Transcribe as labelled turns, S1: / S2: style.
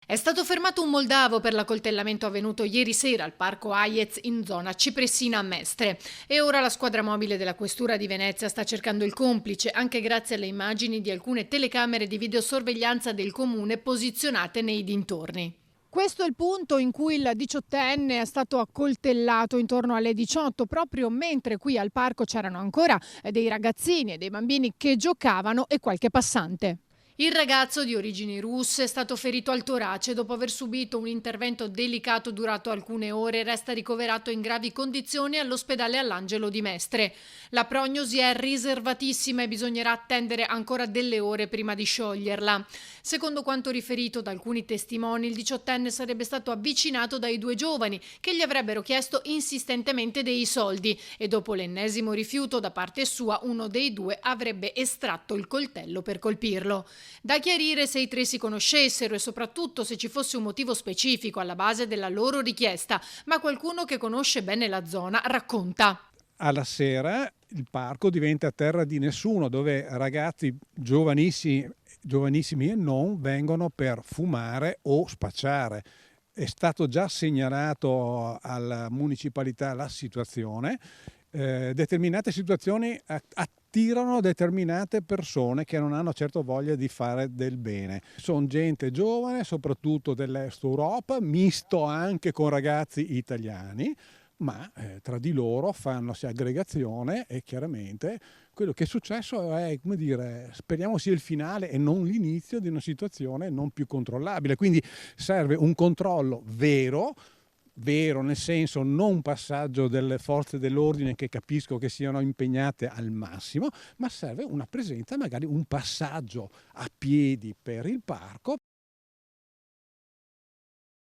S1: È stato fermato un moldavo per l'accoltellamento avvenuto ieri sera al parco Aiez in zona Cipressina a Mestre e ora la squadra mobile della Questura di Venezia sta cercando il complice anche grazie alle immagini di alcune telecamere di videosorveglianza del comune posizionate nei dintorni.
S2: Questo è il punto in cui il diciottenne è stato accoltellato intorno alle 18, proprio mentre qui al parco c'erano ancora dei ragazzini e dei bambini che giocavano e qualche passante.
S1: Il ragazzo di origini russe è stato ferito al torace dopo aver subito un intervento delicato durato alcune ore e resta ricoverato in gravi condizioni all'ospedale All'Angelo di Mestre. La prognosi è riservatissima e bisognerà attendere ancora delle ore prima di scioglierla. Secondo quanto riferito da alcuni testimoni, il diciottenne sarebbe stato avvicinato dai due giovani che gli avrebbero chiesto insistentemente dei soldi e dopo l'ennesimo rifiuto da parte sua uno dei due avrebbe estratto il coltello per colpirlo. Da chiarire se i tre si conoscessero e soprattutto se ci fosse un motivo specifico alla base della loro richiesta, ma qualcuno che conosce bene la zona racconta.
S3: Alla sera il parco diventa terra di nessuno, dove ragazzi giovanissimi e non vengono per fumare o spacciare. È stato già segnalato alla municipalità la situazione. Determinate situazioni attirano determinate persone che non hanno certo voglia di fare del bene. Sono gente giovane, soprattutto dell'Est Europa, misto anche con ragazzi italiani, ma tra di loro fanno aggregazione e chiaramente quello che è successo è, come dire, speriamo sia il finale e non l'inizio di una situazione non più controllabile. Quindi serve un controllo vero, nel senso non passaggio delle forze dell'ordine che capisco che siano impegnate al massimo, ma serve una presenza, magari un passaggio a piedi per il parco.